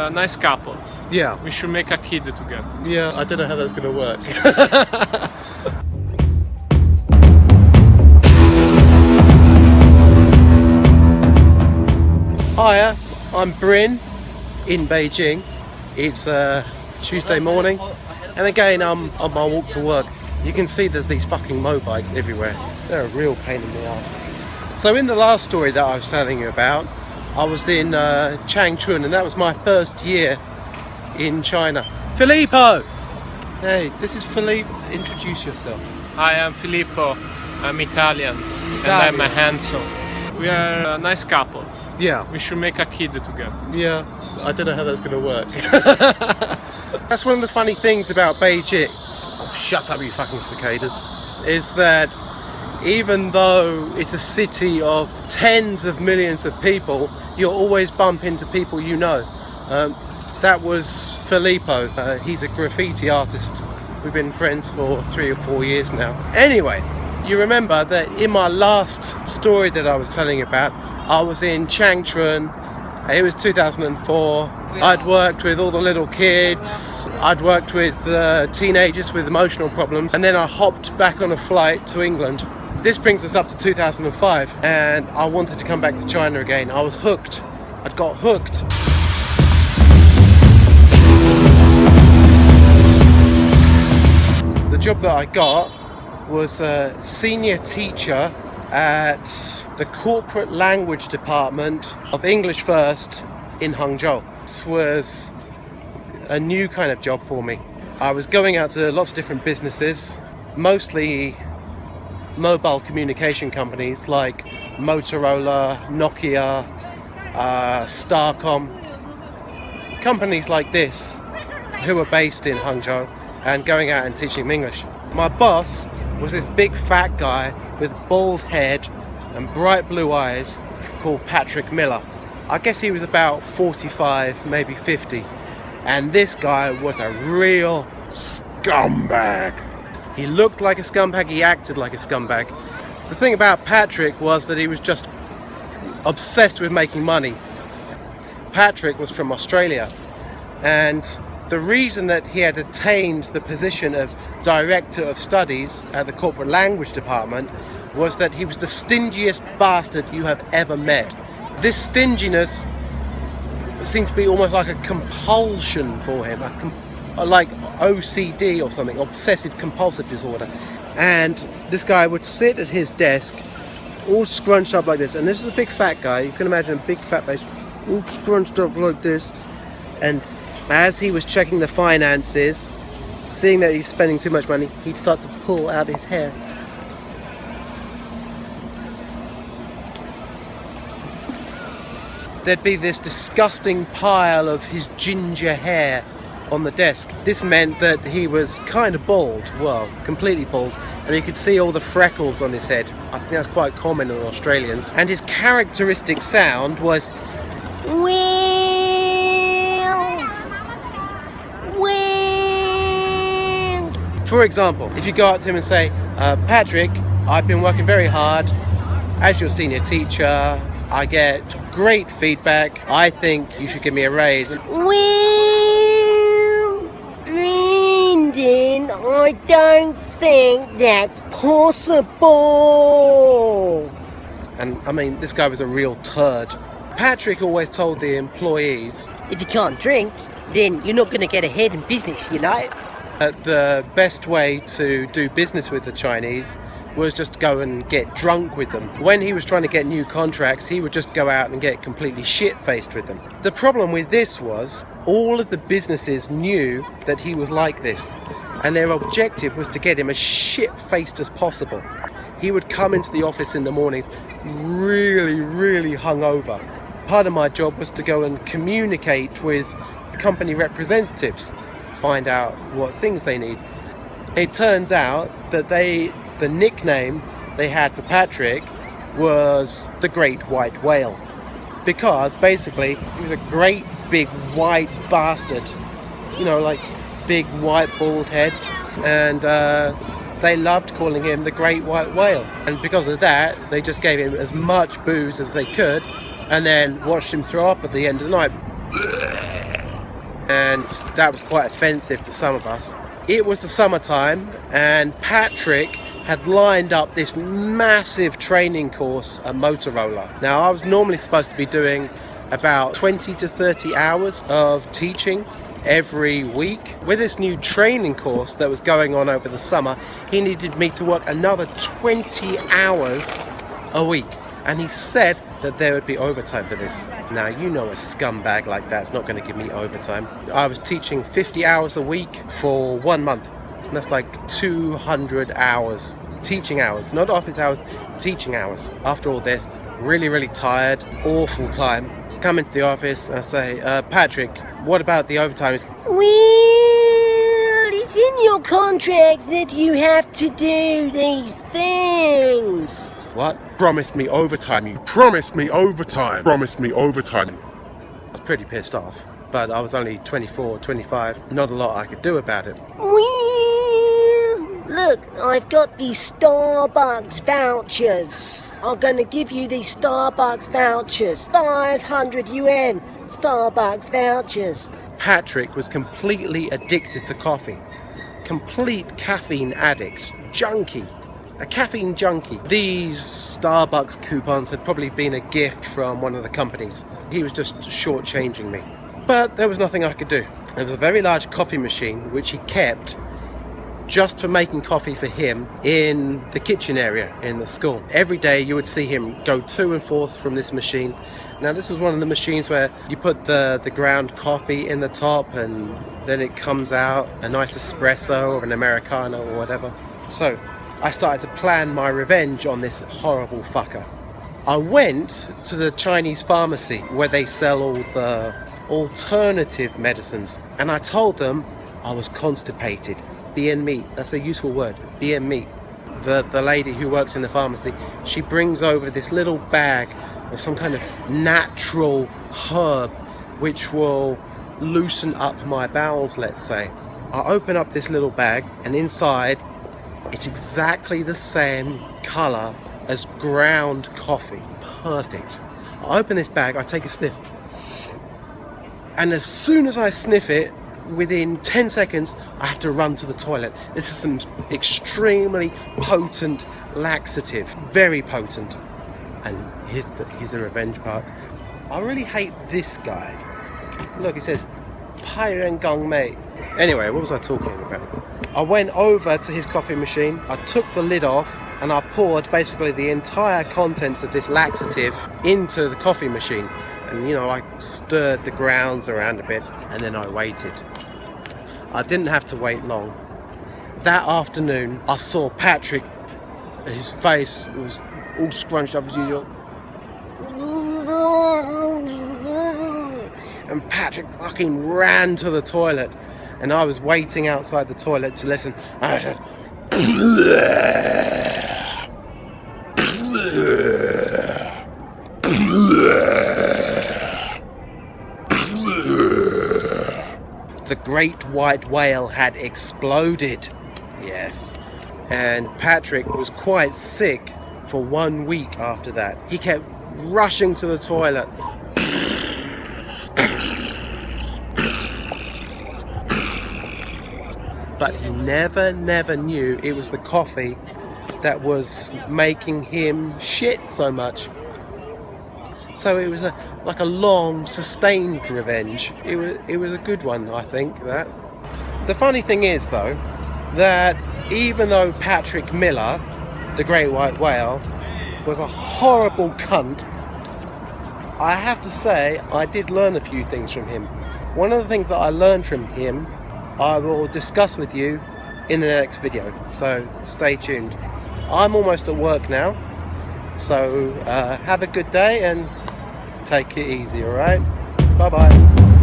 A nice couple. Yeah. We should make a kid together. Yeah, I don't know how that's going to work. Hiya, I'm Brin in Beijing. It's Tuesday morning, and again I'm on my walk to work. You can see there's these fucking motorbikes everywhere. They're a real pain in the ass. So in the last story that I was telling you about, I was in Changchun, and that was my first year in China. Filippo! Hey, this is Filippo. Introduce yourself. I am Filippo. I'm Italian. And I'm a handsome. We are a nice couple. Yeah. We should make a kid together. Yeah, I don't know how that's going to work. That's one of the funny things about Beijing. Oh, shut up, you fucking cicadas. Is that even though it's a city of tens of millions of people, you'll always bump into people you know. That was Filippo. He's a graffiti artist. We've been friends for 3 or 4 years now. Anyway, you remember that in my last story that I was telling you about, I was in Changchun. It was 2004. I'd worked with all the little kids. I'd worked with teenagers with emotional problems. And then I hopped back on a flight to England. This brings us up to 2005. And I wanted to come back to China again. I was hooked. I'd got hooked. The job that I got was a senior teacher at the corporate language department of English First in Hangzhou. This was a new kind of job for me. I was going out to lots of different businesses, mostly mobile communication companies like Motorola, Nokia, Starcom, companies like this who were based in Hangzhou, and going out and teaching them English. My boss was this big fat guy with bald head and bright blue eyes called Patrick Miller. I guess he was about 45, maybe 50. And this guy was a real scumbag. He looked like a scumbag, he acted like a scumbag. The thing about Patrick was that he was just obsessed with making money. Patrick was from Australia, and the reason that he had attained the position of Director of Studies at the Corporate Language Department was that he was the stingiest bastard you have ever met. This stinginess seemed to be almost like a compulsion for him, like OCD or something, obsessive compulsive disorder. And this guy would sit at his desk all scrunched up like this, and this is a big fat guy. You can imagine a big fat face all scrunched up like this, and as he was checking the finances, seeing that he's spending too much money, he'd start to pull out his hair. There'd be this disgusting pile of his ginger hair on the desk. This meant that he was kind of bald, well, completely bald, and you could see all the freckles on his head. I think that's quite common in Australians. And his characteristic sound was For example, if you go up to him and say, Patrick, I've been working very hard as your senior teacher. I get great feedback. I think you should give me a raise. Well, Brendan, I don't think that's possible. And I mean, this guy was a real turd. Patrick always told the employees, if you can't drink, then you're not going to get ahead in business, you know? The best way to do business with the Chinese was just go and get drunk with them. When he was trying to get new contracts, he would just go out and get completely shit-faced with them. The problem with this was all of the businesses knew that he was like this, and their objective was to get him as shit-faced as possible. He would come into the office in the mornings really, really hungover. Part of my job was to go and communicate with company representatives, find out what things they need. It turns out that the nickname they had for Patrick was the Great White Whale, because basically he was a great big white bastard, you know, like big white bald head, and they loved calling him the Great White Whale. And because of that, they just gave him as much booze as they could, and then watched him throw up at the end of the night. and that was quite offensive to some of us. It was the summertime, and Patrick had lined up this massive training course at Motorola. Now, I was normally supposed to be doing about 20 to 30 hours of teaching every week. With this new training course that was going on over the summer, he needed me to work another 20 hours a week. And he said that there would be overtime for this. Now, you know a scumbag like that's not going to give me overtime. I was teaching 50 hours a week for 1 month. And that's like 200 hours. Teaching hours, not office hours, teaching hours. After all this, really tired, awful time. Come into the office and I say, Patrick, what about the overtime? Well, it's in your contract that you have to do these things. What? Promised me overtime. You promised me overtime. Promised me overtime. I was pretty pissed off, but I was only 24, 25. Not a lot I could do about it. Well, look, I've got these Starbucks vouchers. I'm gonna give you these Starbucks vouchers. 500 UN Starbucks vouchers. Patrick was completely addicted to coffee. Complete caffeine addict. Junkie. A caffeine junkie. These Starbucks coupons had probably been a gift from one of the companies. He was just shortchanging me. But there was nothing I could do. There was a very large coffee machine which he kept just for making coffee for him in the kitchen area in the school. Every day you would see him go to and forth from this machine. Now, this was one of the machines where you put the ground coffee in the top and then it comes out a nice espresso or an Americano or whatever. So I started to plan my revenge on this horrible fucker. I went to the Chinese pharmacy where they sell all the alternative medicines, and I told them I was constipated. Bien meat, that's a useful word, bien meat. The lady who works in the pharmacy, she brings over this little bag of some kind of natural herb which will loosen up my bowels, let's say. I open up this little bag and inside it's exactly the same colour as ground coffee. Perfect. I open this bag, I take a sniff, and as soon as I sniff it, within 10 seconds I have to run to the toilet. This is some extremely potent laxative, very potent. And here's the revenge part. I really hate this guy. Look, it says Pai Ren Gong Mei. Anyway, what was I talking about? I went over to his coffee machine, I took the lid off and I poured basically the entire contents of this laxative into the coffee machine. And you know, I stirred the grounds around a bit and then I waited. I didn't have to wait long. That afternoon, I saw Patrick, his face was all scrunched up as usual. And Patrick fucking ran to the toilet. And I was waiting outside the toilet to listen. And I said, the great white whale had exploded. Yes. And Patrick was quite sick for 1 week after that. He kept rushing to the toilet. But he never knew it was the coffee that was making him shit so much. So it was like a long, sustained revenge. It was a good one, I think, that. The funny thing is, though, that even though Patrick Miller, the great white whale, was a horrible cunt, I have to say I did learn a few things from him. One of the things that I learned from him I will discuss with you in the next video, so stay tuned. I'm almost at work now, so have a good day and take it easy, alright? Bye bye.